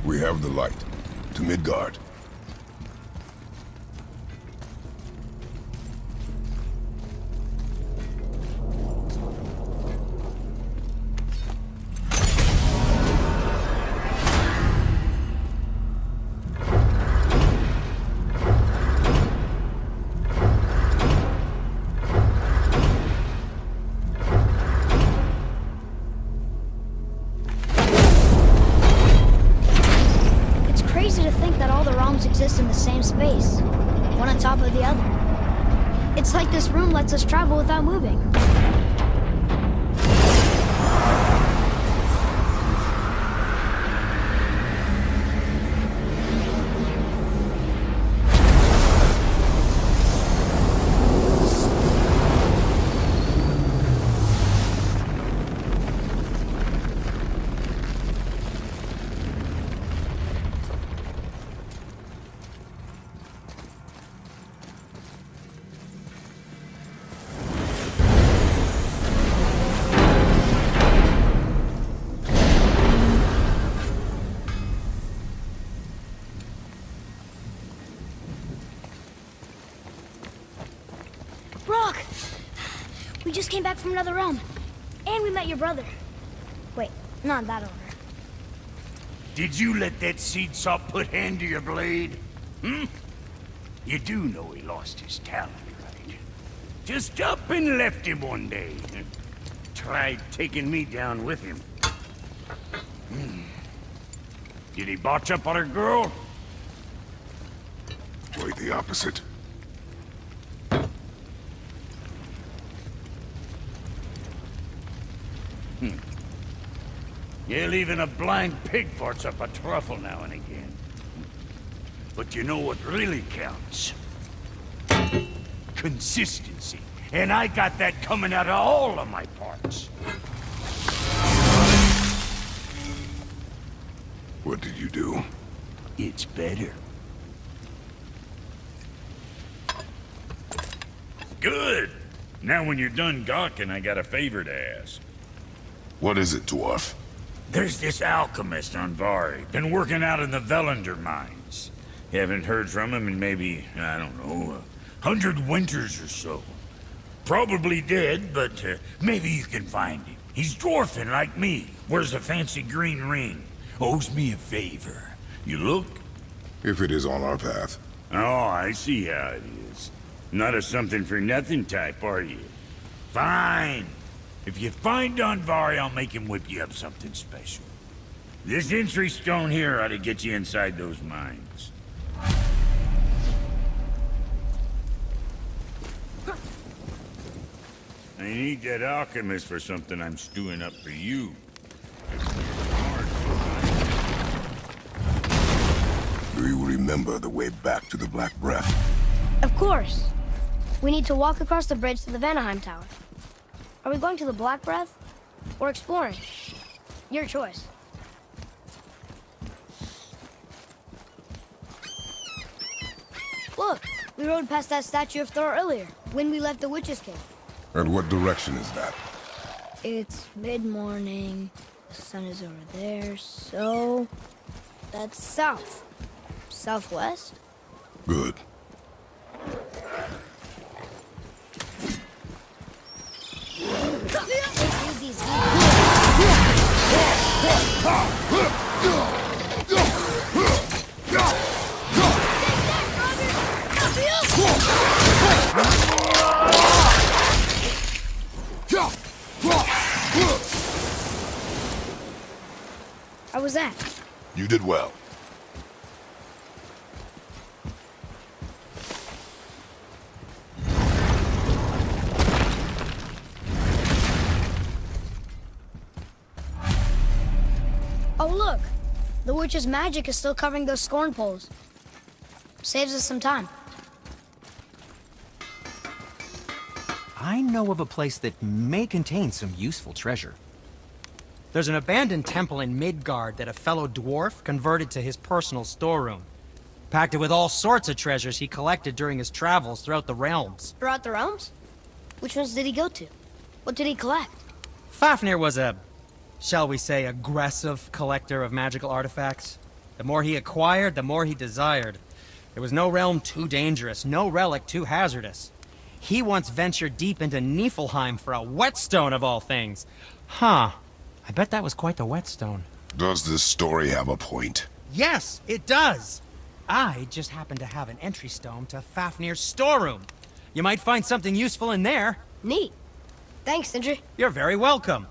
We have the light. To Midgard. Exist in the same space, one on top of the other. It's like this room lets us travel without moving. We just came back from another realm. And we met your brother. Wait, not in that order. Did you let that seed sop put hand to your blade? Hmm? You do know he lost his talent, right? Just up and left him one day. Tried taking me down with him. Did he botch up on a girl? Quite the opposite. Yeah, even a blind pig farts up a truffle now and again. But you know what really counts? Consistency. And I got that coming out of all of my parts. What did you do? It's better. Good! Now when you're done gawking, I got a favor to ask. What is it, dwarf? There's this alchemist on Vari, been working out in the Velander mines. Haven't heard from him in maybe, I don't know, 100 winters or so. Probably dead, but maybe you can find him. He's dwarfing like me, wears a fancy green ring, owes me a favor. You look? If it is on our path. Oh, I see how it is. Not a something-for-nothing type, are you? Fine. If you find Donvari, I'll make him whip you up something special. This entry stone here ought to get you inside those mines. I need that alchemist for something I'm stewing up for you. Do you remember the way back to the Black Breath? Of course. We need to walk across the bridge to the Vanaheim Tower. Are we going to the Black Breath? Or exploring? Your choice. Look, we rode past that statue of Thor earlier, when we left the Witch's Cave. And what direction is that? It's mid-morning, the sun is over there, so... that's south. Southwest? Good. How was that? You did well. Oh, look! The witch's magic is still covering those scorn poles. Saves us some time. I know of a place that may contain some useful treasure. There's an abandoned temple in Midgard that a fellow dwarf converted to his personal storeroom. Packed it with all sorts of treasures he collected during his travels throughout the realms. Throughout the realms? Which ones did he go to? What did he collect? Fafnir was a, shall we say, aggressive collector of magical artifacts. The more he acquired, the more he desired. There was no realm too dangerous, no relic too hazardous. He once ventured deep into Niflheim for a whetstone of all things. Huh. I bet that was quite the whetstone. Does this story have a point? Yes, it does! I just happen to have an entry stone to Fafnir's storeroom. You might find something useful in there. Neat. Thanks, Sindri. You're very welcome.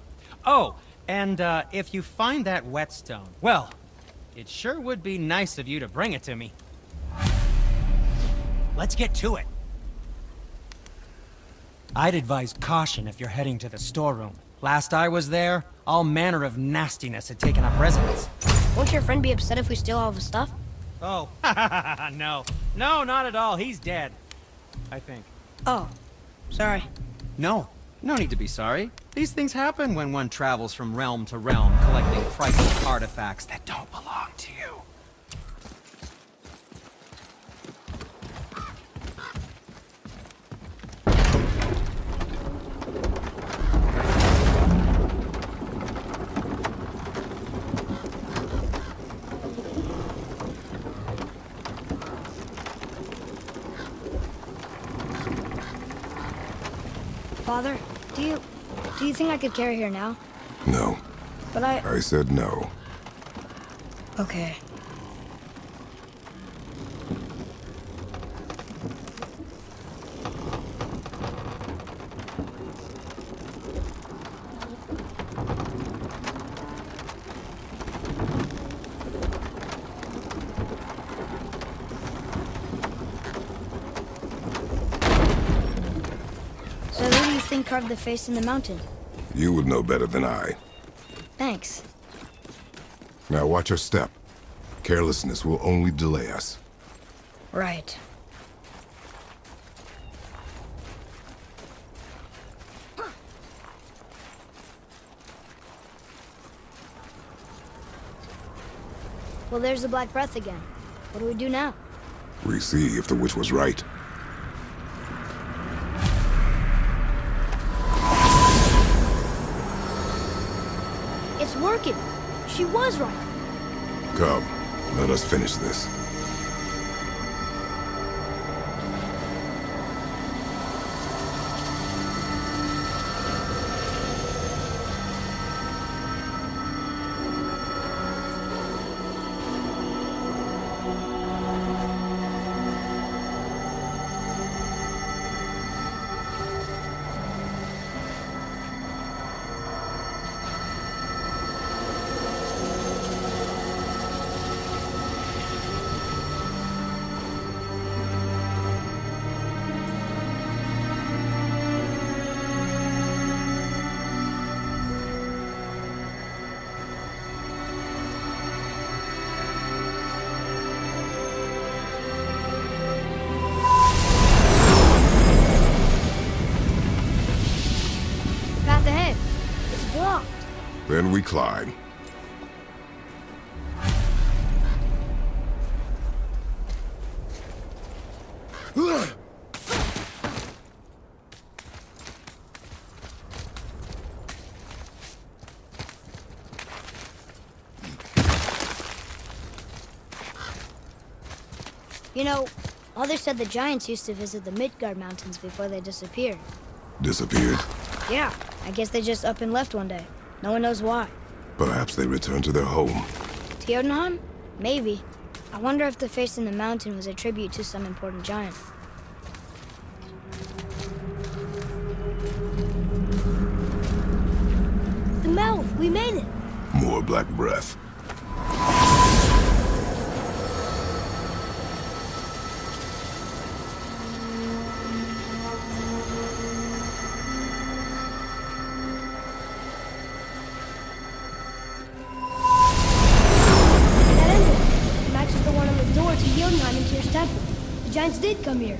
Oh, and if you find that whetstone, well, it sure would be nice of you to bring it to me. Let's get to it. I'd advise caution if you're heading to the storeroom. Last I was there, all manner of nastiness had taken up residence. Won't your friend be upset if we steal all of his stuff? Oh, no. No, not at all. He's dead. I think. Oh, sorry. No need to be sorry. These things happen when one travels from realm to realm, collecting priceless artifacts that don't belong to you. Father, do you think I could carry her now? No. But I said no. Okay. So who do you think carved the face in the mountain? You would know better than I. Thanks. Now watch your step. Carelessness will only delay us. Right. Well, there's the Black Breath again. What do we do now? We see if the witch was right. It's working. She was right. Come, let us finish this. Path ahead. It's blocked. Then we climb. You know, Mother said the giants used to visit the Midgard Mountains before they disappeared. Disappeared? Yeah, I guess they just up and left one day. No one knows why. Perhaps they returned to their home. Jotunheim? Maybe. I wonder if the face in the mountain was a tribute to some important giant. The mouth! We made it! More black breath. That emblem matches the one on the door to Jotunheim and Tyr's temple. The giants did come here.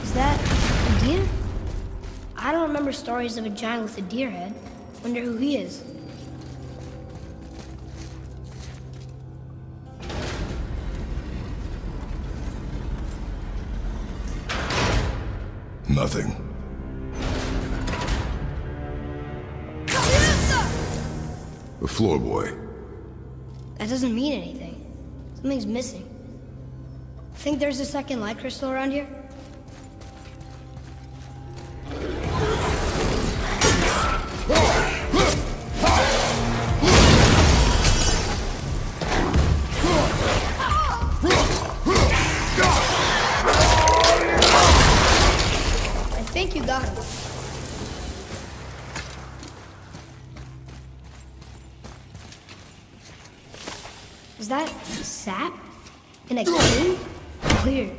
Is that a deer? I don't remember stories of a giant with a deer head. Wonder who he is. Nothing. The floor boy. That doesn't mean anything. Something's missing. Think there's a second light crystal around here? I think you got him. Is that sap? In a cave? Clear.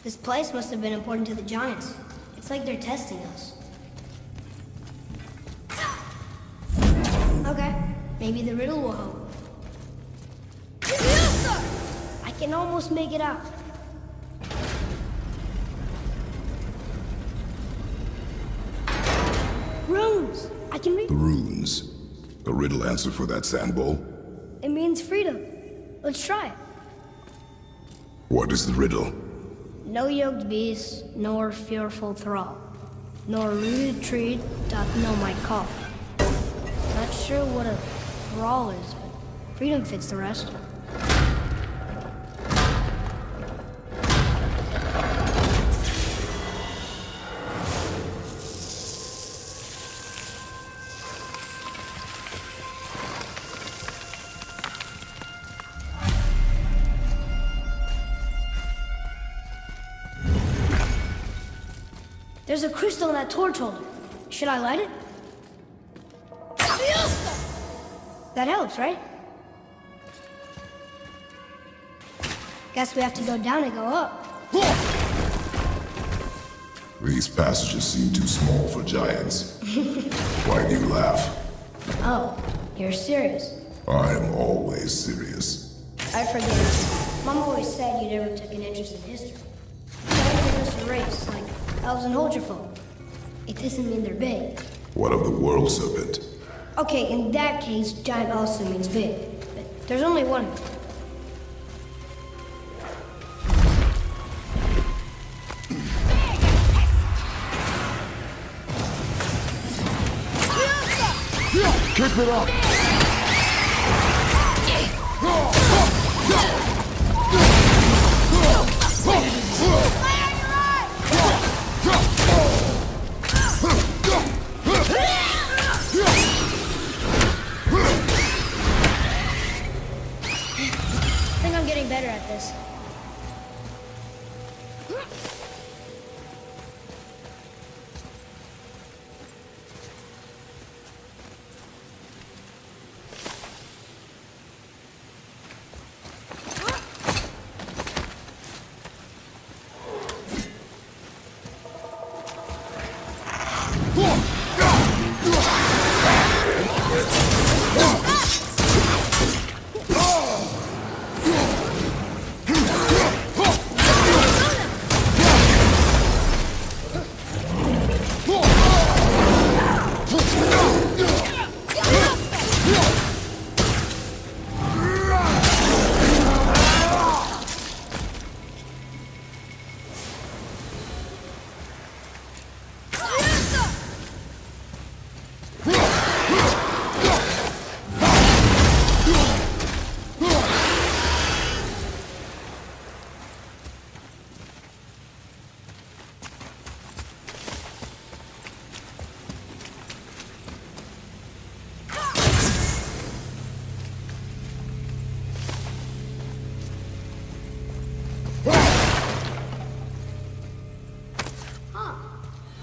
This place must have been important to the giants. It's like they're testing us. Okay, maybe the riddle will help. I can almost make it out. Runes! I can read. The runes. A riddle answer for that sand bowl? It means freedom. Let's try it. What is the riddle? No yoked beast, nor fearful thrall, nor rooted tree doth know my call. Not sure what a thrall is, but freedom fits the rest. There's a crystal in that torch holder. Should I light it? That helps, right? Guess we have to go down and go up. These passages seem too small for giants. Why do you laugh? Oh, you're serious. I am always serious. I forget. Mom always said you never took an interest in history. Giants are just a race, like elves and Holgerfolk. It doesn't mean they're big. What of the world serpent? Okay, in that case, giant also means big. But there's only one of them. Keep it up! I think I'm getting better at this.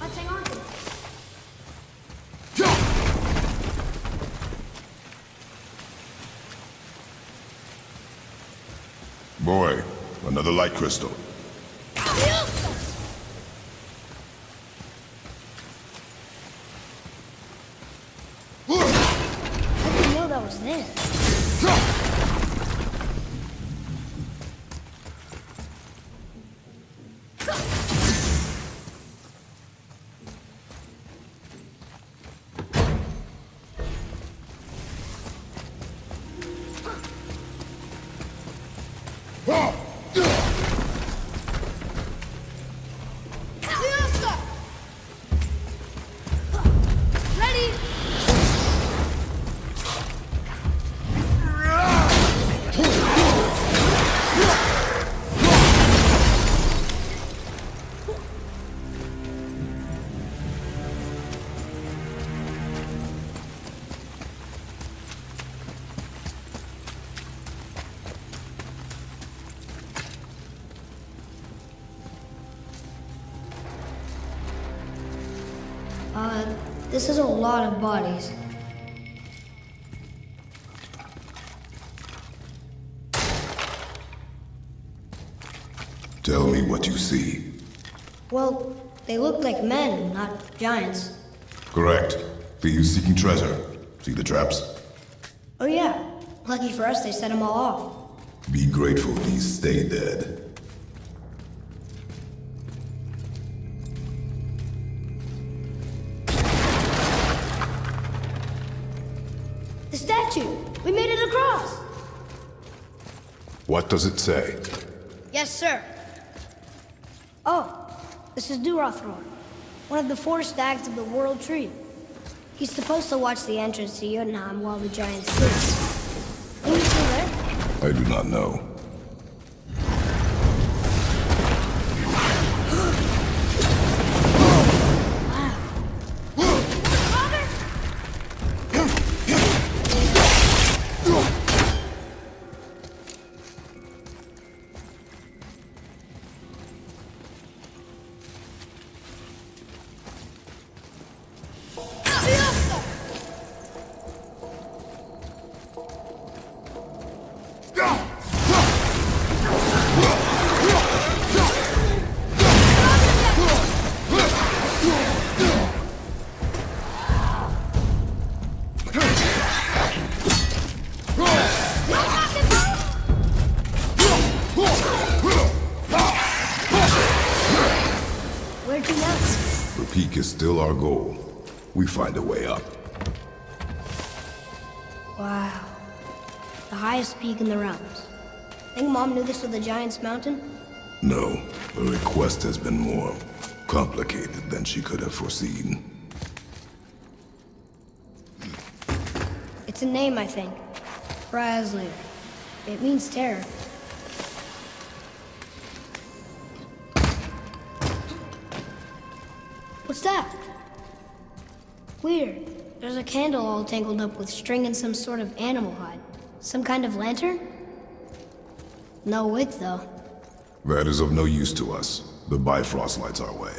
Let's hang on to it. Boy, another light crystal. I didn't know that was there. This is a lot of bodies. Tell me what you see. Well, they look like men, not giants. Correct. Thieves seeking treasure. See the traps? Oh yeah, lucky for us they set them all off. Be grateful these stay dead. The statue! We made it across! What does it say? Yes, sir. Oh, this is Durathror, one of the 4 stags of the World Tree. He's supposed to watch the entrance to Jotunheim while the giants sleep. Are you still there? I do not know. Where'd you now? The peak is still our goal. We find a way up. Wow. The highest peak in the realms. Think Mom knew this was the Giant's Mountain? No, the request has been more complicated than she could have foreseen. It's a name, I think. Brasley. It means terror. What's that? Weird. There's a candle all tangled up with string and some sort of animal hide. Some kind of lantern? No wick, though. That is of no use to us. The Bifrost lights our way.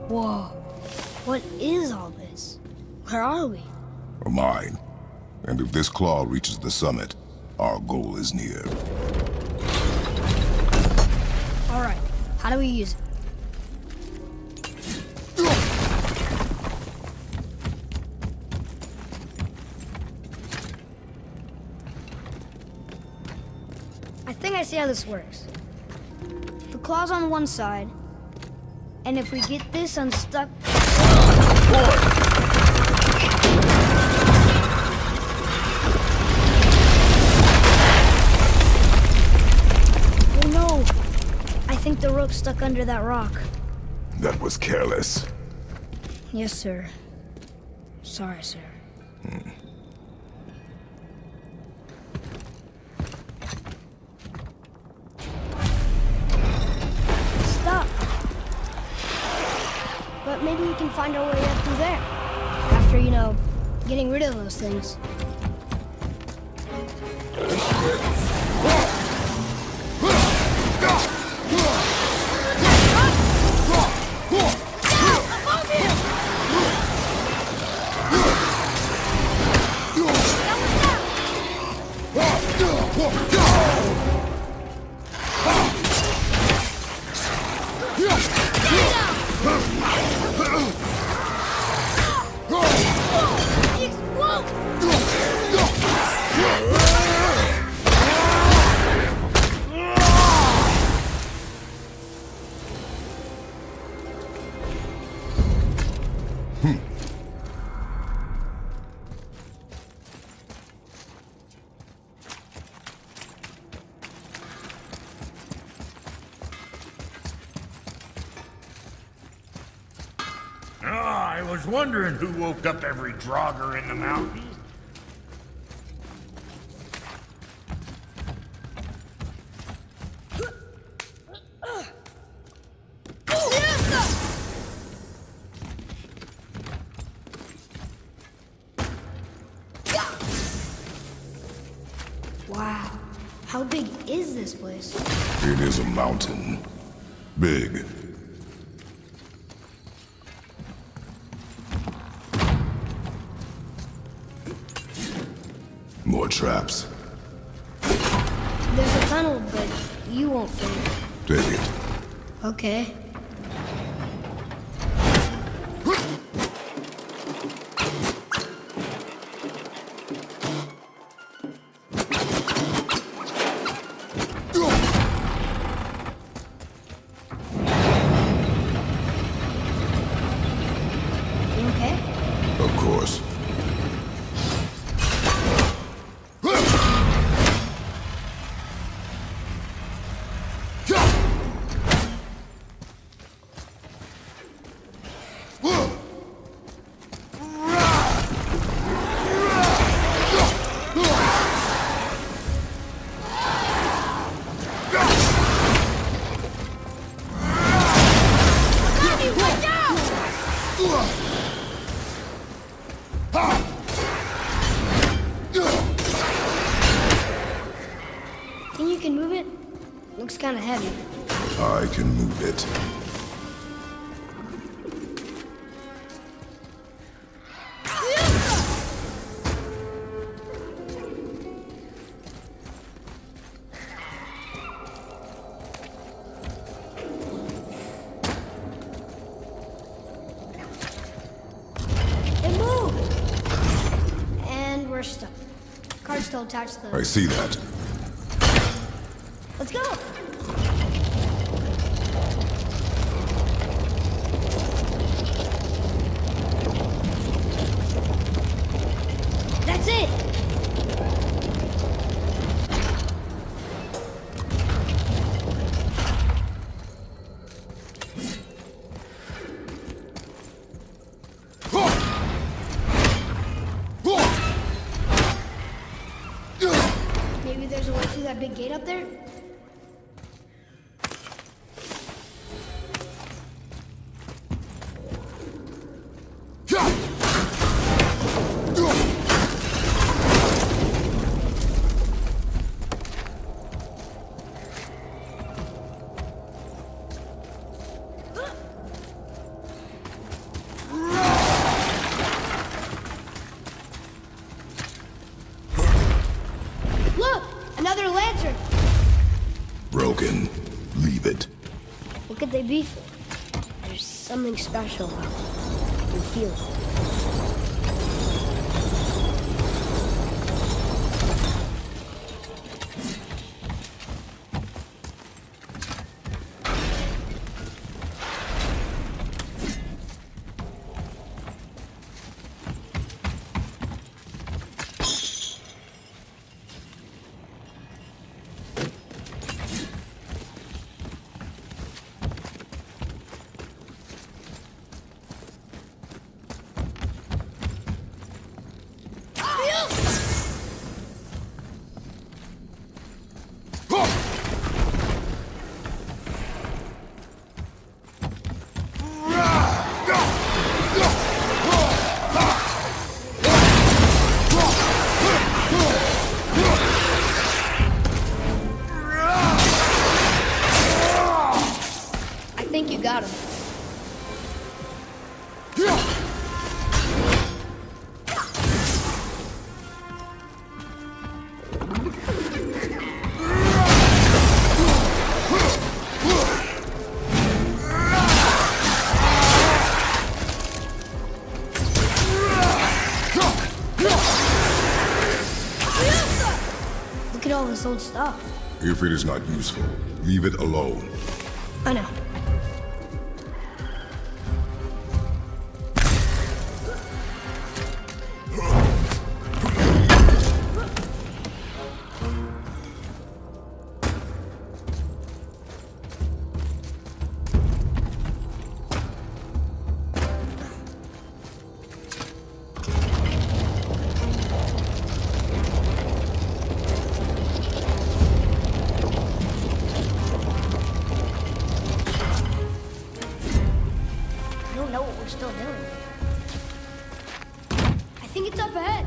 Whoa. What is all this? Where are we? A mine. And if this claw reaches the summit, our goal is near. Alright, how do we use it? I think I see how this works. The claw's on one side, and if we get this unstuck... Oh no! I think the rope's stuck under that rock. That was careless. Yes, sir. Sorry, sir. Stop! But maybe we can find our way up through there. After, getting rid of those things. I was wondering who woke up every drogger in the mountains. is this place? It is a mountain. Big. More traps. There's a tunnel, but you won't fit. Take it. Okay. You okay? Of course. Think you can move it? Looks kind of heavy. I can move it. It moved! And we're stuck. Card's still attached to I the... see that. Let's go! That's it! Maybe there's a way through that big gate up there? Look! Another lantern! Broken. Leave it. What could they be for? There's something special about them. I can feel it. I think you got him. Look at all this old stuff. If it is not useful, leave it alone. I know. I don't know what we're still doing. I think it's up ahead.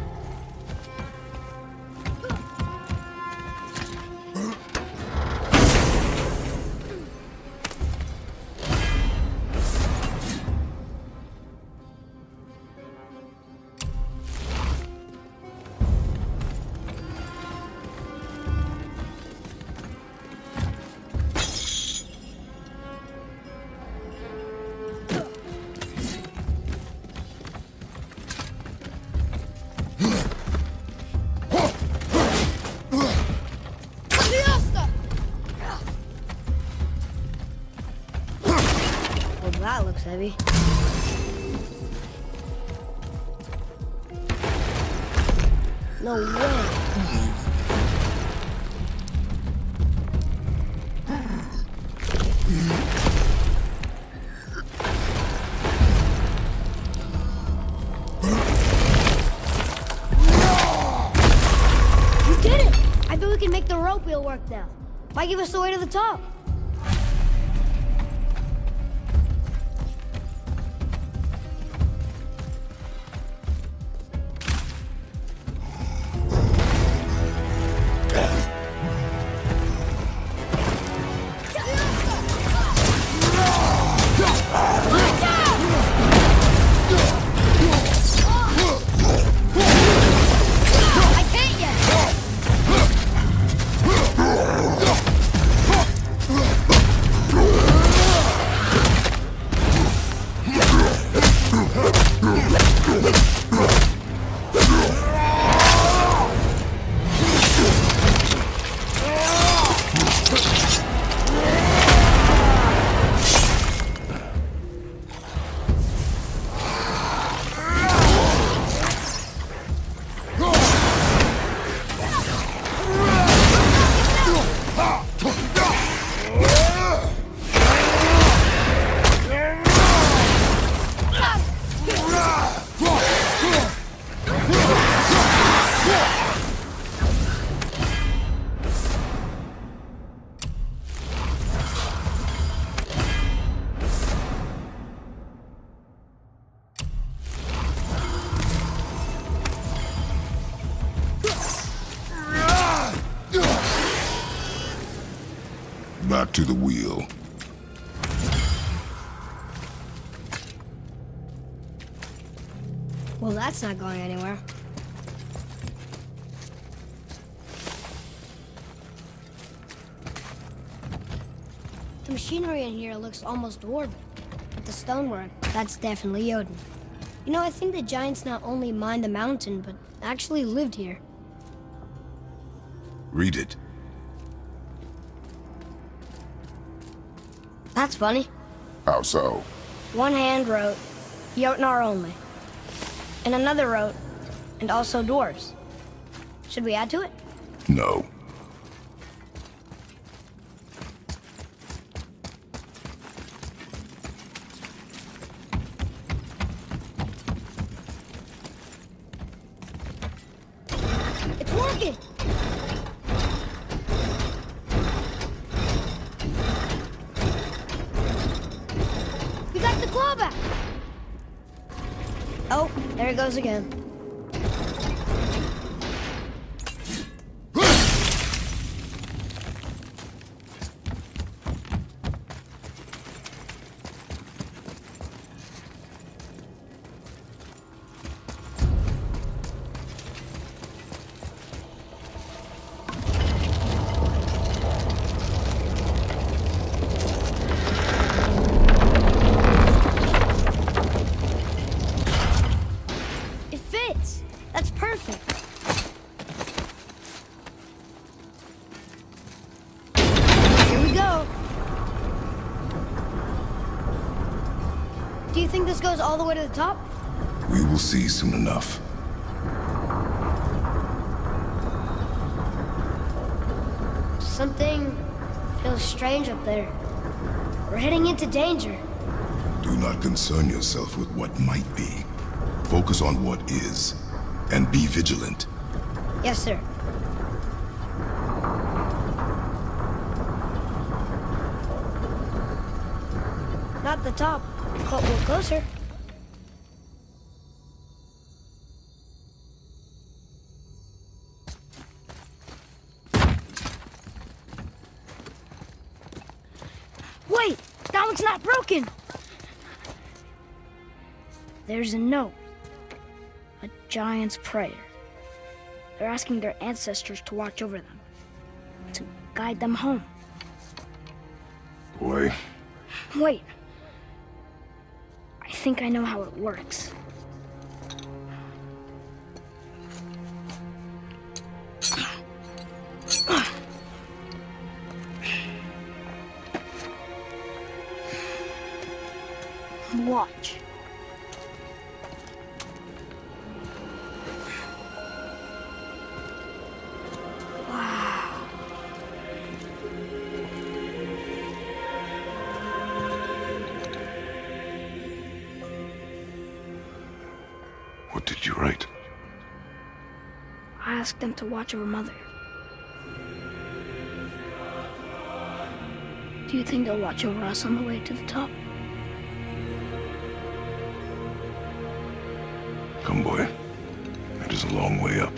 that looks heavy. No way. You did it! I bet we can make the rope wheel work now. Might give us the way to the top. Back to the wheel. Well, that's not going anywhere. The machinery in here looks almost dwarven. But the stonework, that's definitely Jotun. You know, I think the giants not only mined the mountain, but actually lived here. Read it. That's funny. How so? One hand wrote, Jotnar only. And another wrote, and also dwarves. Should we add to it? No. It's working! We got the claw back! Oh, there it goes again. That's perfect. Here we go. Do you think this goes all the way to the top? We will see soon enough. Something feels strange up there. We're heading into danger. Do not concern yourself with what might be. Focus on what is, and be vigilant. Yes, sir. Not the top, but we're closer. Wait! That one's not broken! There's a note. A giant's prayer. They're asking their ancestors to watch over them. To guide them home. Boy, Wait. I think I know how it works. Watch. What did you write? I asked them to watch over Mother. Do you think they'll watch over us on the way to the top? Come, boy. It is a long way up.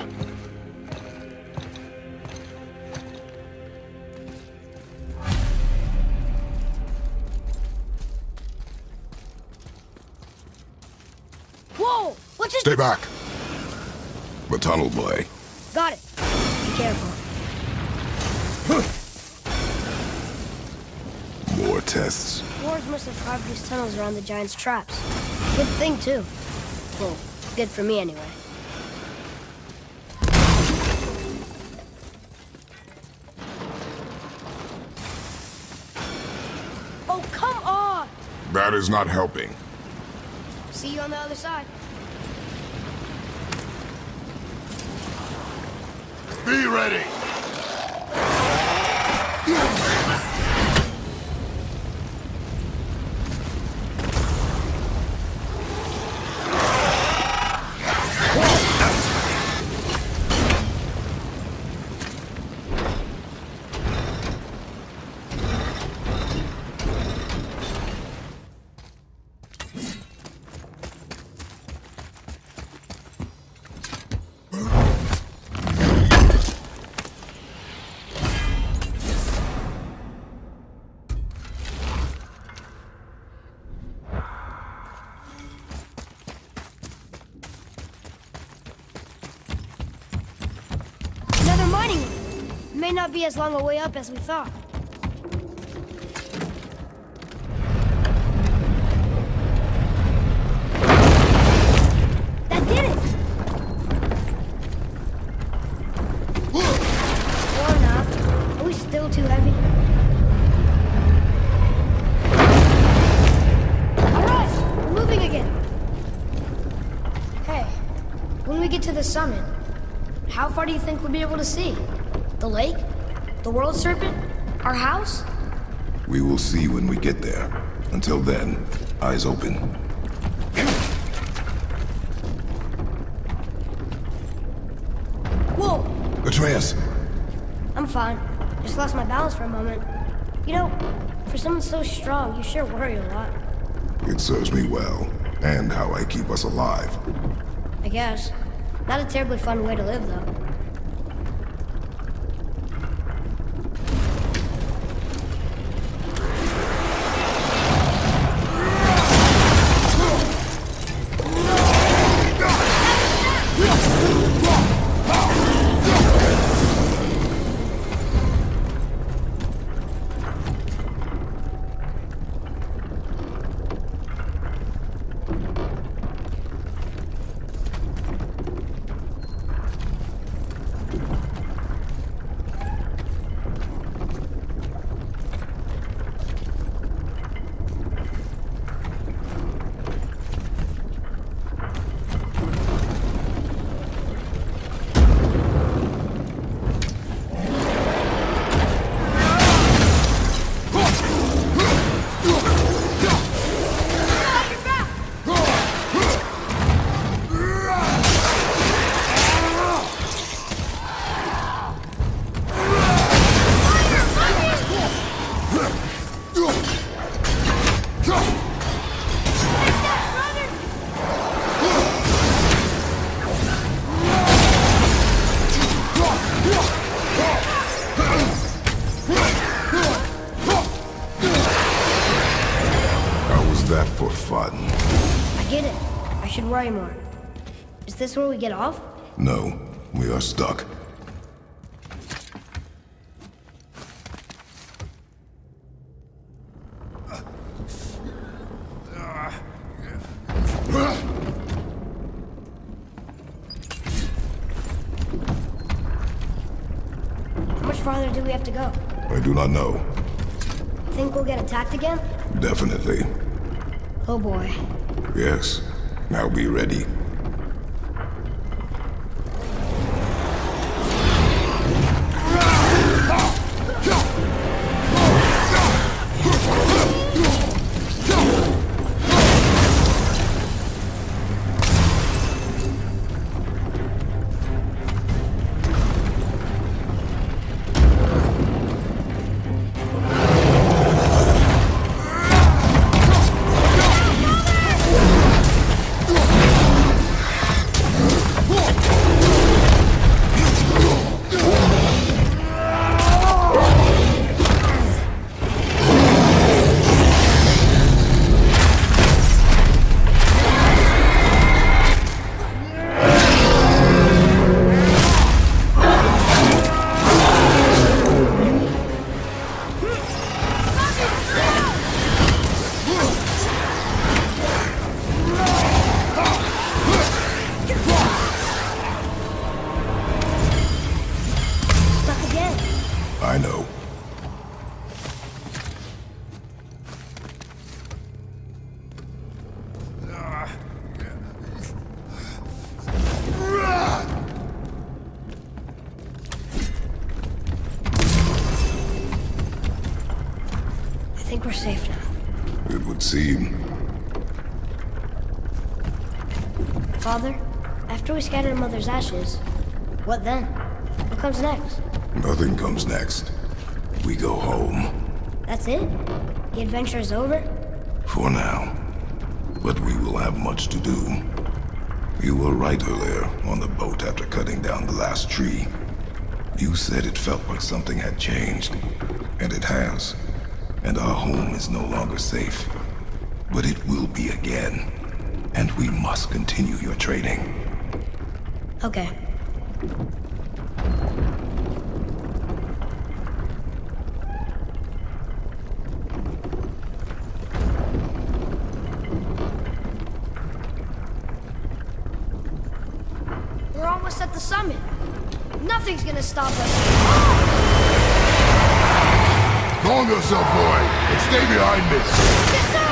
Whoa! What's this? Stay back! The tunnel, boy. Got it. Be careful. More tests. Wars must have carved these tunnels around the giant's traps. Good thing, too. Well, good for me, anyway. Oh, come on! That is not helping. See you on the other side. Be ready! Another mining room. May not be as long a way up as we thought. That did it! Or not. Are we still too heavy? Alright! We're moving again. Hey, when we get to the summit, how far do you think we'll be able to see? The lake? The world serpent? Our house? We will see when we get there. Until then, eyes open. Whoa! Atreus! I'm fine. Just lost my balance for a moment. You know, for someone so strong, you sure worry a lot. It serves me well, and how I keep us alive. I guess. Not a terribly fun way to live, though. That for fun? I get it. I should worry more. Is this where we get off? No, we are stuck. How much farther do we have to go? I do not know. Think we'll get attacked again? Definitely. Oh boy. Yes. Now be ready. Stuck again. I know. I think we're safe now. It would seem. Father, after we scatter Mother's ashes, what then? What comes next? Nothing comes next. We go home. That's it? The adventure is over? For now. But we will have much to do. You were right earlier on the boat after cutting down the last tree. You said it felt like something had changed. And it has. And our home is no longer safe. But it will be again. And we must continue your training. Okay. We're almost at the summit. Nothing's gonna stop us. Calm yourself, boy, and stay behind me. Yes, sir!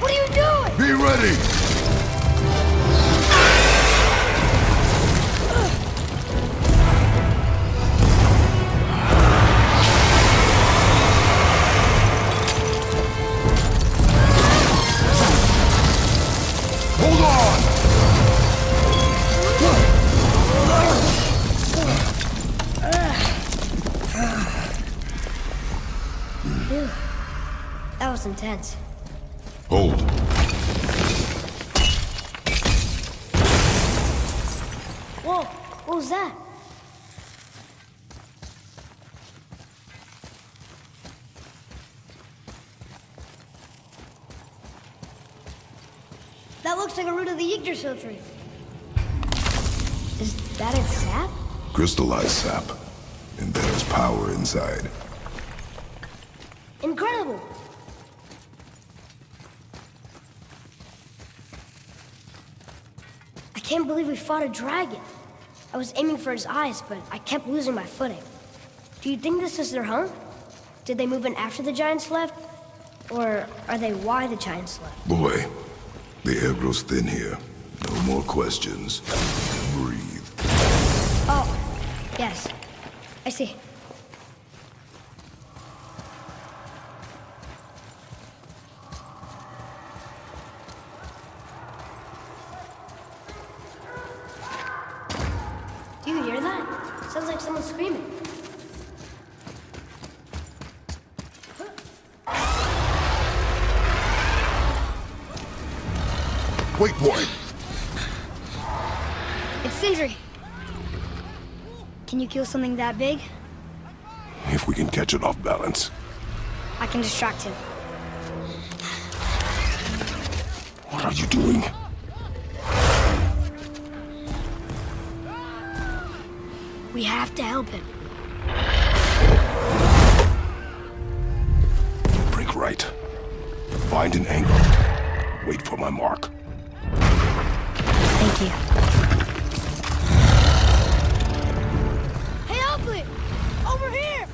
What are you doing? Be ready! Hold on! Phew. That was intense. Hold. Whoa, what was that? That looks like a root of the Yggdrasil tree. Is that its sap? Crystallized sap. And there's power inside. Incredible! I can't believe we fought a dragon. I was aiming for his eyes, but I kept losing my footing. Do you think this is their home? Did they move in after the giants left? Or are they why the giants left? Boy, the air grows thin here. No more questions. Breathe. Oh, yes. I see. Do you hear that? Sounds like someone screaming. Wait, boy. It's Sindri. Can you kill something that big? If we can catch it off balance. I can distract him. What are you doing? We have to help him. Break right. Find an angle. Wait for my mark. Thank you. Hey, Ugly! Over here!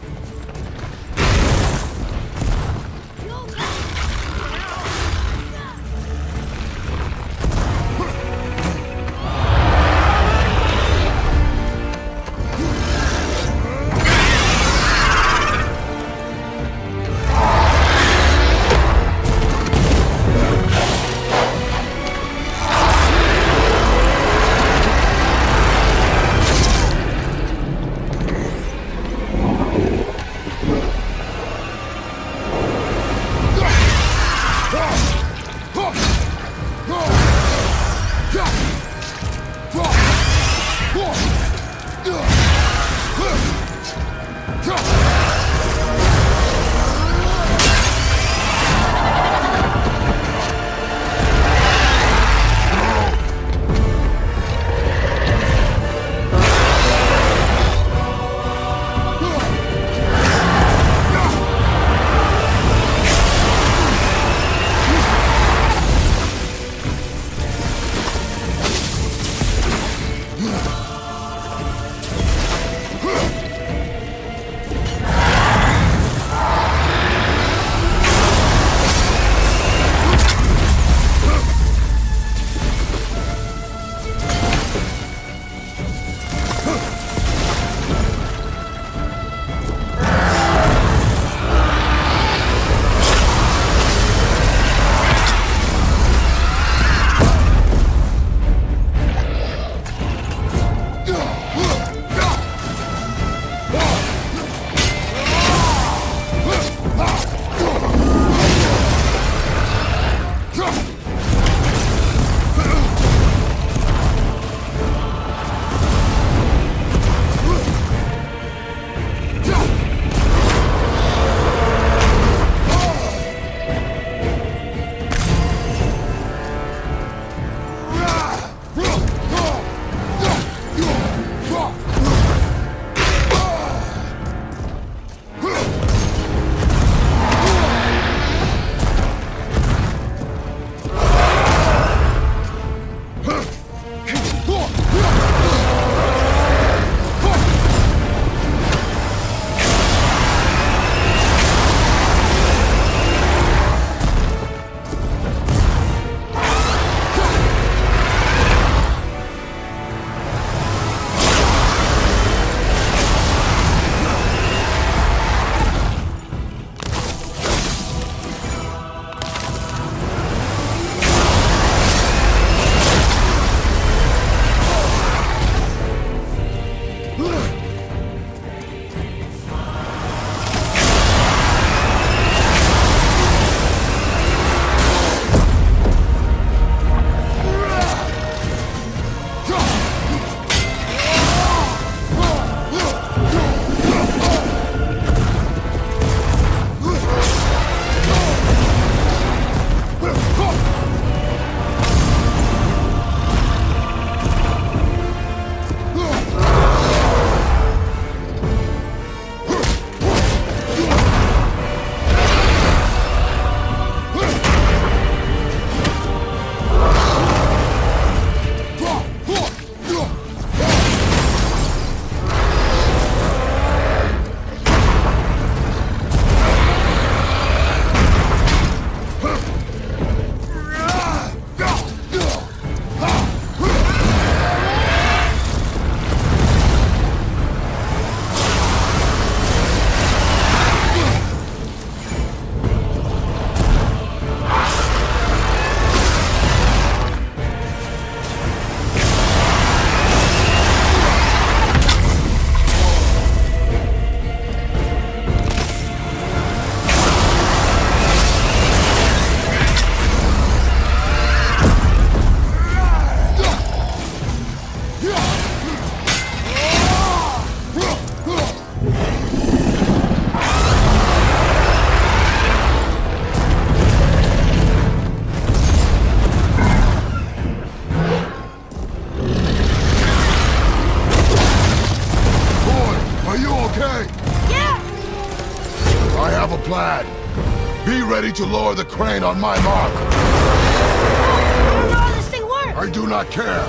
Be ready to lower the crane on my mark. I don't know how this thing works! I do not care.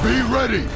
Be ready.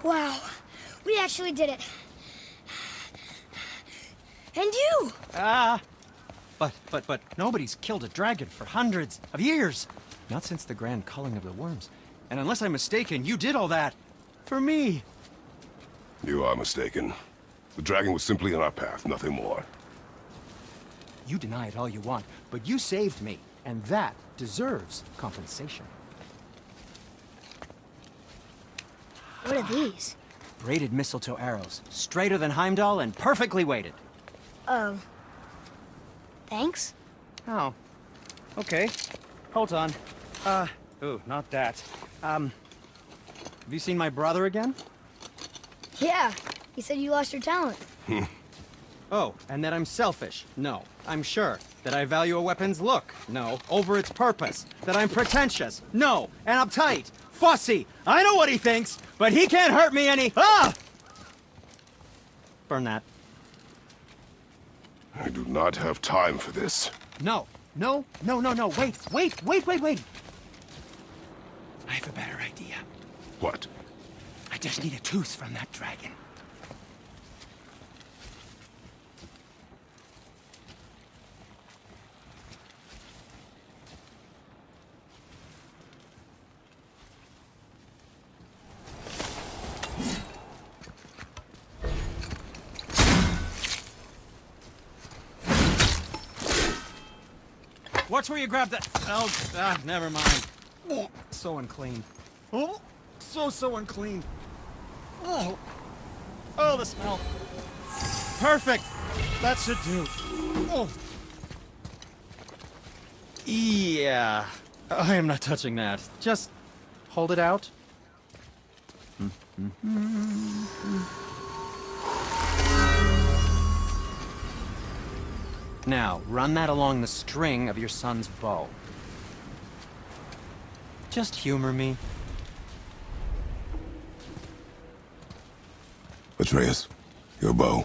Wow, we actually did it. And you! But nobody's killed a dragon for hundreds of years. Not since the grand culling of the worms. And unless I'm mistaken, you did all that for me. You are mistaken. The dragon was simply in our path, nothing more. You deny it all you want, but you saved me, and that deserves compensation. What are these? Braided mistletoe arrows, straighter than Heimdall and perfectly weighted. Thanks? Oh. Okay. Hold on. Ooh, not that. Have you seen my brother again? Yeah, he said you lost your talent. Oh, and that I'm selfish? No, I'm sure. That I value a weapon's look? No. Over its purpose? That I'm pretentious? No. And uptight? Fussy? I know what he thinks, but he can't hurt me any— Ah! Burn that. I do not have time for this. No. No. Wait. I have a better idea. What? I just need a tooth from that dragon. Watch where you grab that. Oh, never mind. Oh, so unclean. Oh, so unclean. Oh, the smell. Perfect. That should do. Oh. Yeah. I am not touching that. Just hold it out. Now, run that along the string of your son's bow. Just humor me. Atreus, your bow.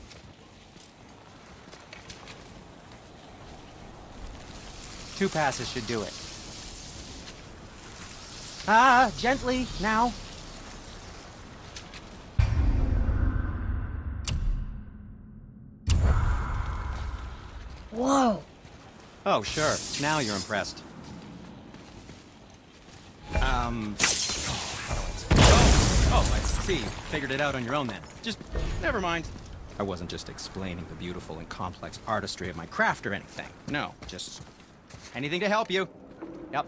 Two passes should do it. Gently, now. Whoa. Oh, sure. Now you're impressed. Oh, how do I... Oh, my... see. Figured it out on your own then. Just, never mind. I wasn't just explaining the beautiful and complex artistry of my craft or anything. No, just anything to help you. Yep.